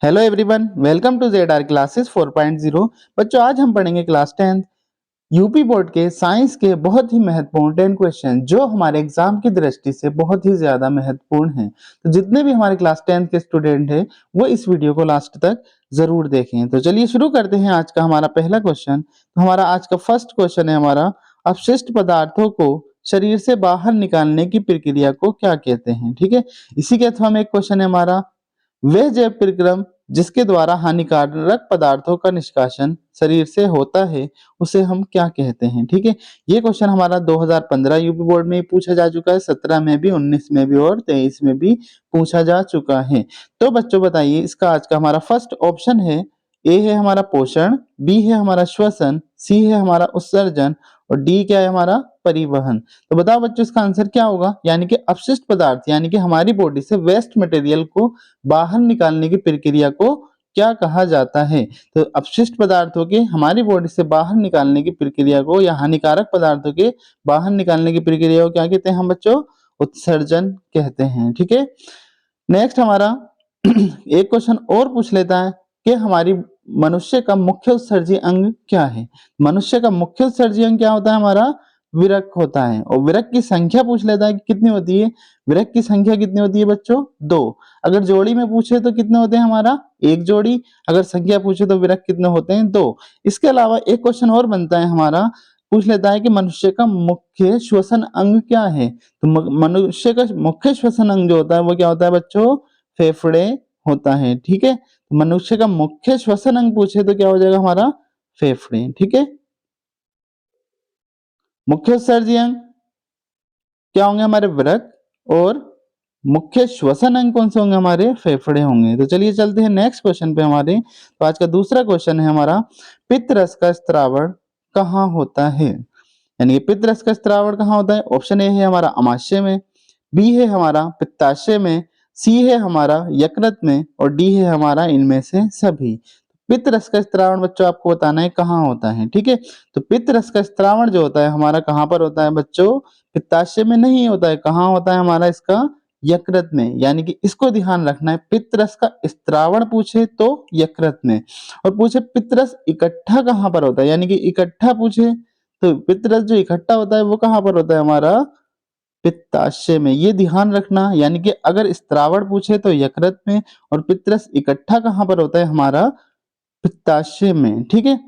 Hello everyone, welcome to Z classes 4.0। बच्चों, आज हम पढ़ेंगे क्लास 10 यूपी बोर्ड के साइंस के बहुत ही महत्वपूर्ण 10 क्वेश्चन जो हमारे एग्जाम की दृष्टि से बहुत ही ज्यादा महत्वपूर्ण हैं। तो जितने भी हमारे क्लास 10 के स्टूडेंट हैं वो इस वीडियो को लास्ट तक जरूर देखें। तो चलिए शुरू करते हैं आज का हमारा पहला क्वेश्चन। तो हमारा आज का फर्स्ट क्वेश्चन है हमारा, अपशिष्ट पदार्थों को शरीर से बाहर निकालने की प्रक्रिया को क्या कहते हैं। ठीक है, इसी के अथवा में एक क्वेश्चन है हमारा, वह जैव प्रक्रम जिसके द्वारा हानिकारक पदार्थों का निष्कासन शरीर से होता है उसे हम क्या कहते हैं। ठीक है, ये क्वेश्चन हमारा 2015 यूपी बोर्ड में पूछा जा चुका है, 17 में भी, 19 में भी और 23 में भी पूछा जा चुका है। तो बच्चों बताइए, इसका आज का हमारा फर्स्ट ऑप्शन है, ए है हमारा पोषण, बी है हमारा श्वसन, सी है हमारा उत्सर्जन और डी क्या है हमारा परिवहन। तो बताओ बच्चों इसका आंसर क्या होगा। यानी कि अपशिष्ट पदार्थ यानी कि हमारी बॉडी से वेस्ट मटेरियल को बाहर निकालने की प्रक्रिया को क्या कहा जाता है। तो अपशिष्ट पदार्थों के हमारी बॉडी से बाहर निकालने की प्रक्रिया को या हानिकारक पदार्थों के बाहर निकालने की प्रक्रिया को क्या कहते हैं हम बच्चों, उत्सर्जन कहते हैं। ठीक है, नेक्स्ट हमारा एक क्वेश्चन और पूछ लेता है कि हमारी मनुष्य का मुख्य उत्सर्जी अंग क्या है। मनुष्य का मुख्य उत्सर्जी अंग क्या होता है हमारा, विरक होता है। और विरक की संख्या पूछ लेता है कि कितनी होती है। विरक की संख्या कितनी होती है बच्चों, 2। अगर जोड़ी में पूछे तो कितने होते हैं हमारा, एक जोड़ी। अगर संख्या पूछे तो विरक कितने होते हैं, 2। इसके अलावा एक क्वेश्चन और बनता है हमारा, पूछ लेता है कि मनुष्य का मुख्य श्वसन अंग क्या है। तो मनुष्य का मुख्य श्वसन अंग जो होता है वो क्या होता है बच्चों, फेफड़े होता है। ठीक है, तो मनुष्य का मुख्य श्वसन अंग पूछे तो क्या हो जाएगा हमारा, फेफड़े। ठीक है, मुख्य उत्सर्जी अंग क्या होंगे हमारे, वृक्क, और मुख्य श्वसन अंग कौन से होंगे हमारे, फेफड़े होंगे। तो चलिए चलते हैं नेक्स्ट क्वेश्चन पे हमारे। तो आज का दूसरा क्वेश्चन है हमारा, पित्त रस का स्त्रावण कहाँ होता है। यानी कि पित्त रस का स्त्रावण कहाँ होता है। ऑप्शन ए है हमारा अमाशय में, बी है हमारा पित्ताशय में, सी है हमारा यकृत में और डी है हमारा इनमें से सभी। पित्त रस का स्त्रावण बच्चों आपको बताना है कहाँ होता है। ठीक है, तो पित्त रस का स्त्रावण जो होता है हमारा कहाँ पर होता है बच्चों, पित्ताशय में नहीं होता है। कहाँ होता है हमारा इसका, यकृत में। यानी कि इसको ध्यान रखना है, पित्त रस का स्त्रावण पूछे तो यकृत में, और पूछे पित्त रस इकट्ठा कहाँ पर होता है, यानी कि इकट्ठा पूछे तो पित्त रस जो इकट्ठा होता है वो कहाँ पर होता है हमारा, पित्ताशय में। ये ध्यान रखना, यानी कि अगर स्त्रावण पूछे तो यकृत में और पित्त रस इकट्ठा कहाँ पर होता है हमारा, पित्ताशय में। ठीक है,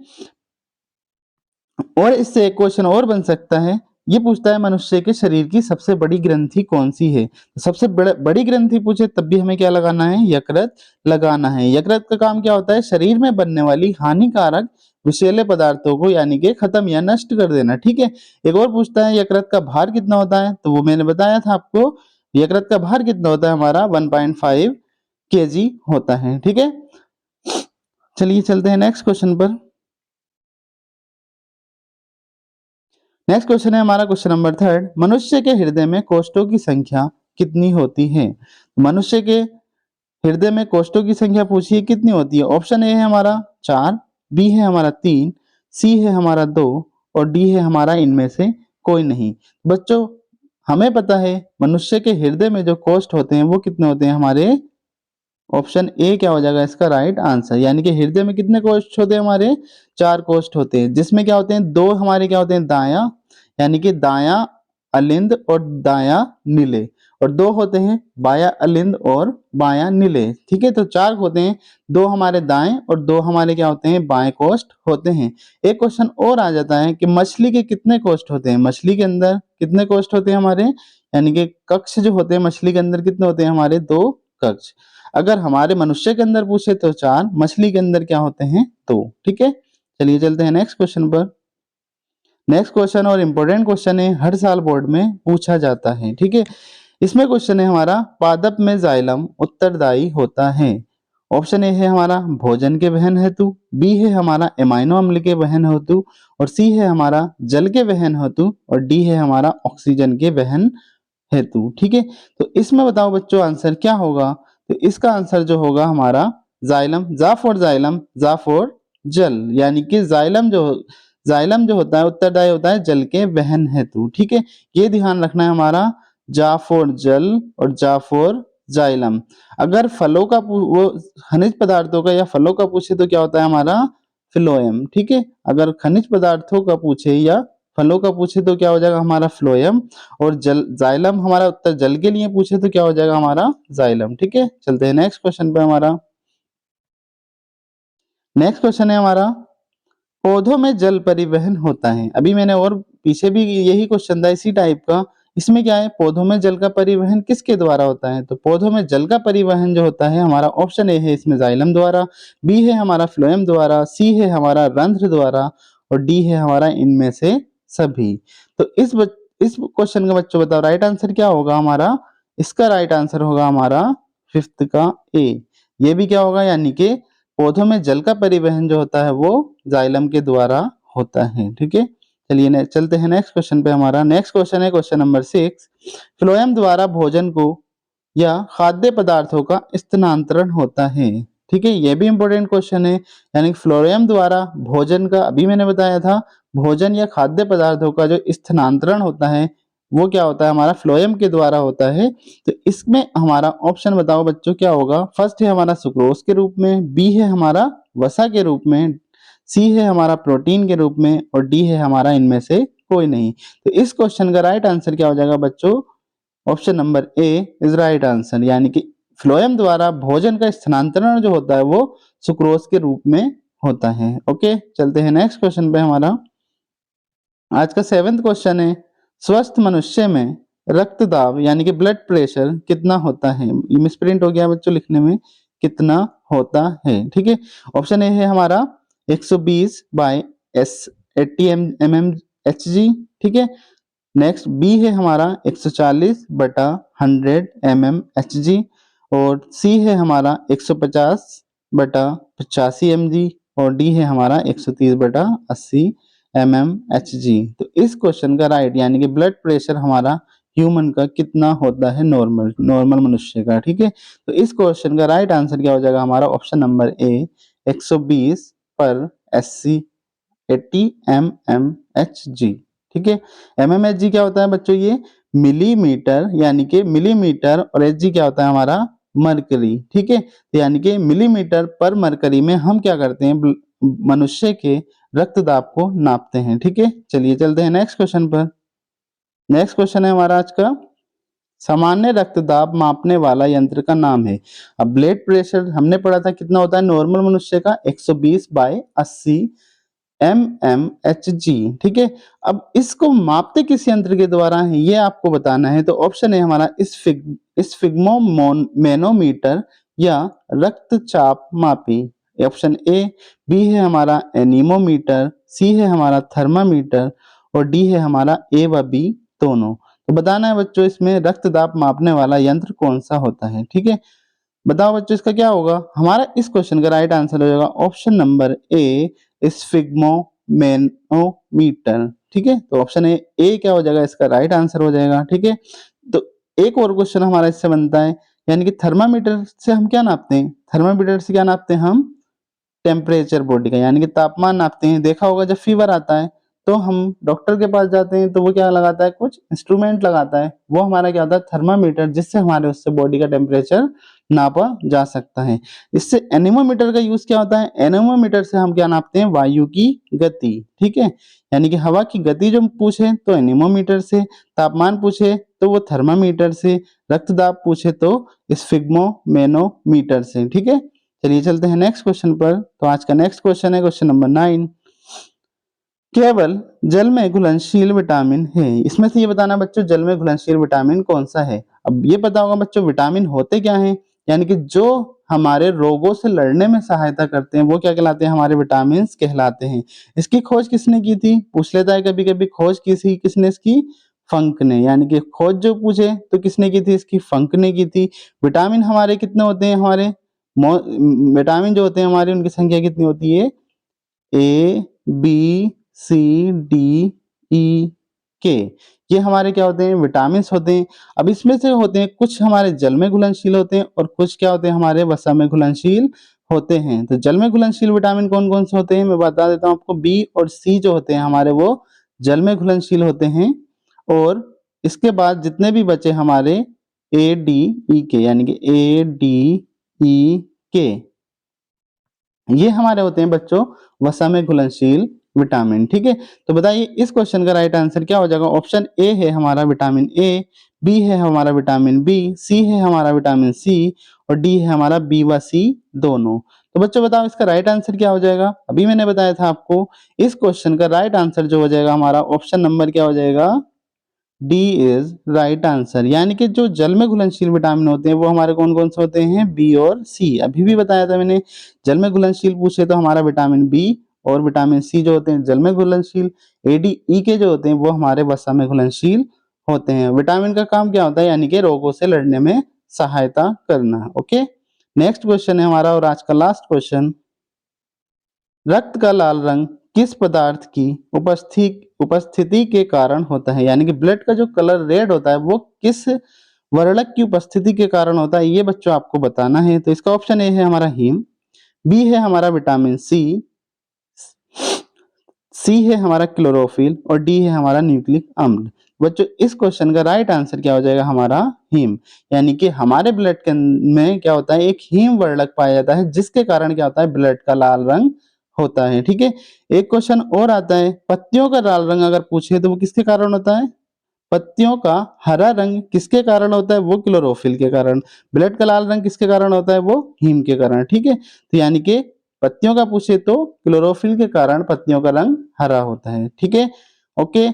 और इससे एक क्वेश्चन और बन सकता है, ये पूछता है मनुष्य के शरीर की सबसे बड़ी ग्रंथि कौन सी है। तो सबसे बड़ी ग्रंथि पूछे तब भी हमें क्या लगाना है, यकृत लगाना है। यकृत का काम क्या होता है, शरीर में बनने वाली हानिकारक विषैले पदार्थों को यानी कि खत्म या नष्ट कर देना। ठीक है, एक और पूछता है यकृत का भार कितना होता है। तो वो मैंने बताया था आपको, यकृत का भार कितना होता है हमारा, 1.5 kg होता है। ठीक है, चलिए चलते हैं नेक्स्ट क्वेश्चन पर। नेक्स्ट क्वेश्चन है हमारा क्वेश्चन नंबर 3, मनुष्य के हृदय में कोष्ठों की संख्या कितनी होती है। मनुष्य के हृदय में कोष्ठों की संख्या पूछिए कितनी होती है। ऑप्शन ए है हमारा 4, बी है हमारा 3, सी है हमारा 2 और डी है हमारा इनमें से कोई नहीं। बच्चों हमें पता है मनुष्य के हृदय में जो कोष्ठ होते हैं वो कितने होते हैं हमारे, ऑप्शन ए क्या हो जाएगा इसका राइट आंसर। यानी कि हृदय में कितने कोष्ठ होते हैं हमारे, 4 कोष्ठ होते हैं, जिसमें क्या होते हैं, 2 हमारे क्या होते हैं दाया, यानी कि दाया अलिंद और दाया नीले, और 2 होते हैं बाया अलिंद और बाया नीले। ठीक है, तो 4 होते हैं, 2 हमारे दाएं और 2 हमारे क्या होते हैं, बाएं कोष्ठ होते हैं। एक क्वेश्चन और आ जाता है कि मछली के कितने कोष्ठ होते हैं। मछली के अंदर कितने कोष्ठ होते हैं हमारे, यानी कि कक्ष जो होते हैं मछली के अंदर कितने होते हैं हमारे, 2 कक्ष। अगर हमारे मनुष्य के अंदर पूछे तो 4, मछली के अंदर क्या होते हैं, 2। ठीक है, चलिए चलते हैं नेक्स्ट क्वेश्चन पर। नेक्स्ट क्वेश्चन और इम्पोर्टेंट क्वेश्चन है, हर साल बोर्ड में पूछा जाता है। ठीक है, इसमें क्वेश्चन है हमारा, पादप में जाइलम उत्तरदायी होता है। ऑप्शन ए है हमारा भोजन के वहन हेतु, बी है हमारा एमाइनो अम्ल के वहन हेतु और सी है हमारा जल के वहन हेतु और डी है हमारा ऑक्सीजन के वहन हेतु। ठीक है, तो इसमें बताओ बच्चों आंसर क्या होगा। तो इसका आंसर जो होगा हमारा जाइलम, जा फॉर जाइलम, जा फॉर जल, यानी कि जाइलम जो होता है उत्तरदायी होता है जल के वहन हेतु। ठीक है, ये ध्यान रखना है हमारा, जा फॉर जल और जा फॉर जाइलम। अगर फलों का वो खनिज पदार्थों का या फलों का पूछे तो क्या होता है हमारा फ्लोएम। ठीक है, अगर खनिज पदार्थों का पूछे या फलों का पूछे तो क्या हो जाएगा हमारा फ्लोएम। और जल जाइलम हमारा उत्तर जल के लिए पूछे तो क्या हो जाएगा हमारा जाइलम। ठीक है, चलते हैं नेक्स्ट क्वेश्चन पे। हमारा नेक्स्ट क्वेश्चन है हमारा, पौधों में जल परिवहन होता है। अभी मैंने और पीछे भी यही क्वेश्चन था इसी टाइप का। इसमें क्या है, पौधों में जल का परिवहन किसके द्वारा होता है? तो पौधों में जल का परिवहन जो होता है हमारा ऑप्शन ए है इसमें जाइलम द्वारा, बी है हमारा फ्लोएम द्वारा, सी है हमारा रंध्र द्वारा और डी है हमारा इनमें से सभी। तो इस क्वेश्चन का बच्चों बताओ राइट आंसर क्या होगा हमारा? इसका राइट आंसर होगा हमारा फिफ्थ का ए। ये भी क्या होगा, यानी कि पौधों में जल का परिवहन जो होता है वो जाइलम के द्वारा होता है। ठीक है, चलिए चलते हैं नेक्स्ट क्वेश्चन पे। हमारा नेक्स्ट क्वेश्चन है क्वेश्चन नंबर 6, फ्लोएम द्वारा भोजन को या खाद्य पदार्थों का स्थानांतरण होता है। ठीक है, ये भी इंपॉर्टेंट क्वेश्चन है, यानी फ्लोएम द्वारा भोजन का, अभी मैंने बताया था भोजन या खाद्य पदार्थों का जो स्थानांतरण होता है वो क्या होता है हमारा फ्लोएम के द्वारा होता है। तो इसमें हमारा ऑप्शन बताओ बच्चों क्या होगा? फर्स्ट है हमारा सुक्रोज के रूप में, बी है हमारा वसा के रूप में, सी है हमारा प्रोटीन के रूप में और डी है हमारा इनमें से कोई नहीं। तो इस क्वेश्चन का राइट आंसर क्या हो जाएगा बच्चों? Option number A is right answer, यानी कि फ्लोएम द्वारा भोजन का स्थानांतरण जो होता है वो सुक्रोज के रूप में होता है। ओके, चलते हैं नेक्स्ट क्वेश्चन पे। हमारा आज का 7वां क्वेश्चन है, स्वस्थ मनुष्य में रक्तदाब यानी कि ब्लड प्रेशर कितना होता है? ये मिसप्रिंट हो गया बच्चों लिखने में, कितना होता है। ठीक है, ऑप्शन ए है हमारा 120 by S 80 M H G. ठीक है, नेक्स्ट बी है हमारा 140 बटा 100 एच जी और सी है हमारा 150 बटा 85 एम जी और डी है हमारा 130 बटा 80 एच जी। तो इस क्वेश्चन का राइट, यानी कि ब्लड प्रेशर हमारा ह्यूमन का कितना होता है नॉर्मल नॉर्मल मनुष्य का। ठीक है, तो इस क्वेश्चन का राइट आंसर क्या हो जाएगा हमारा? ऑप्शन नंबर ए 120 पर 80 एच जी। ठीक है, एच जी क्या होता है बच्चों? ये मिलीमीटर, यानी कि मिलीमीटर और एच जी क्या होता है हमारा? मरकरी। ठीक है, तो यानी कि मिलीमीटर पर मरकरी में हम क्या करते हैं, मनुष्य के रक्तदाब को नापते हैं। ठीक है, चलिए चलते हैं नेक्स्ट क्वेश्चन पर। नेक्स्ट क्वेश्चन है हमारा आज का, सामान्य रक्तदाब मापने वाला यंत्र का नाम है। अब ब्लड प्रेशर हमने पढ़ा था कितना होता है नॉर्मल मनुष्य का? 120 बाय 80 एच जी। ठीक है, अब इसको मापते किस यंत्र के द्वारा है ये आपको बताना है। तो ऑप्शन है हमारा मैनोमीटर या रक्तचाप मापी। ऑप्शन ए, बी है हमारा एनीमोमीटर, सी है हमारा थर्मामीटर और डी है हमारा ए व बी दोनों। तो बताना है बच्चों इसमें रक्तदाब मापने वाला यंत्र कौन सा होता है। ठीक है, बताओ बच्चों इसका क्या होगा? हमारा इस क्वेश्चन का राइट आंसर हो जाएगा ऑप्शन नंबर ए स्फिग्मोमेनोमीटर। ठीक है, तो ऑप्शन ए क्या हो जाएगा? इसका राइट आंसर हो जाएगा। ठीक है, तो एक और क्वेश्चन हमारा इससे बनता है, यानी कि थर्मामीटर से हम क्या नापते हैं? थर्मामीटर से क्या नापते हैं हम? टेम्परेचर बॉडी का, यानी कि तापमान नापते हैं। देखा होगा जब फीवर आता है तो हम डॉक्टर के पास जाते हैं तो वो क्या लगाता है? कुछ इंस्ट्रूमेंट लगाता है, वो हमारा क्या होता है? थर्मामीटर, जिससे हमारे उससे बॉडी का टेम्परेचर नापा जा सकता है। इससे एनेमोमीटर का यूज क्या होता है? एनेमोमीटर से हम क्या नापते हैं? वायु की गति। ठीक है, यानी कि हवा की गति जो पूछे तो एनेमोमीटर से, तापमान पूछे तो वो थर्मामीटर से, रक्तदाब पूछे तो स्फिग्मोमेनोमीटर से। ठीक है, चलिए चलते हैं नेक्स्ट क्वेश्चन पर। तो आज का नेक्स्ट क्वेश्चन है क्वेश्चन नंबर 9, केवल जल में घुलनशील विटामिन है। इसमें से ये बताना बच्चों जल में घुलनशील विटामिन कौन सा है। अब ये पता होगा बच्चों विटामिन होते क्या हैं, यानी कि जो हमारे रोगों से लड़ने में सहायता करते हैं वो क्या कहलाते हैं? हमारे विटामिन कहलाते हैं। इसकी खोज किसने की थी? पूछ लेता है कभी कभी, खोज किसने इसकी? फंक ने। यानी कि खोज जो पूछे तो किसने की थी? इसकी फंक ने की थी। विटामिन हमारे कितने होते हैं? हमारे विटामिन जो होते हैं हमारे, उनकी संख्या कितनी होती है? A B C D E के, ये हमारे क्या होते हैं? विटामिन होते हैं। अब इसमें से होते हैं कुछ हमारे जल में घुलनशील होते हैं और कुछ क्या होते हैं? हमारे वसा में घुलनशील होते हैं। तो जल में घुलनशील विटामिन कौन कौन से होते हैं मैं बता देता हूँ आपको। बी और सी जो होते हैं हमारे वो जल में घुलनशील होते हैं और इसके बाद जितने भी बचे हमारे ADEK यानी कि ADEK ये हमारे होते हैं बच्चों वसा में घुलनशील विटामिन। ठीक है, तो बताइए इस क्वेश्चन का राइट आंसर क्या हो जाएगा? ऑप्शन ए है हमारा विटामिन ए, बी है हमारा विटामिन बी, सी है हमारा विटामिन सी और डी है हमारा बी व सी दोनों। तो बच्चों बताओ इसका राइट आंसर क्या हो जाएगा? अभी मैंने बताया था आपको इस क्वेश्चन का राइट आंसर जो हो जाएगा हमारा ऑप्शन नंबर क्या हो जाएगा? D is right answer. यानी कि जो जल में घुलनशील विटामिन होते हैं वो हमारे कौन कौन से होते हैं? बी और सी। अभी भी बताया था मैंने, जल में घुलनशील पूछे तो हमारा विटामिन बी और विटामिन सी जो होते हैं जल में घुलनशील, एडीई के जो होते हैं वो हमारे वसा में घुलनशील होते हैं। विटामिन का काम क्या होता है? यानी कि रोगों से लड़ने में सहायता करना। ओके, नेक्स्ट क्वेश्चन है हमारा और आज का लास्ट क्वेश्चन। रक्त का लाल रंग किस पदार्थ की उपस्थिति के कारण होता है? यानी कि ब्लड का जो कलर रेड होता है वो किस वर्णक की उपस्थिति के कारण होता है? ये बच्चों आपको बताना है। तो इसका ऑप्शन ए है हमारा हीम, बी है हमारा विटामिन सी, सी है हमारा क्लोरोफिल और डी है हमारा न्यूक्लिक अम्ल। बच्चों इस क्वेश्चन का राइट आंसर क्या हो जाएगा? हमारा हीम। यानी कि हमारे ब्लड के में क्या होता है? एक हीम वर्णक पाया जाता है जिसके कारण क्या होता है? ब्लड का लाल रंग होता है। ठीक है, एक क्वेश्चन और आता है, पत्तियों का लाल रंग अगर पूछे तो वो किसके कारण होता है? पत्तियों का हरा रंग किसके कारण होता है? वो क्लोरोफिल के कारण। ब्लड का लाल रंग किसके कारण होता है? वो हीम के कारण। ठीक है, तो यानी कि पत्तियों का पूछे तो क्लोरोफिल के कारण पत्तियों का रंग हरा होता है। ठीक है, ओके,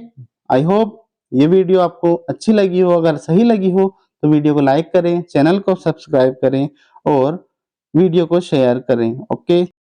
आई होप ये वीडियो आपको अच्छी लगी हो। अगर सही लगी हो तो वीडियो को लाइक करें, चैनल को सब्सक्राइब करें और वीडियो को शेयर करें। ओके।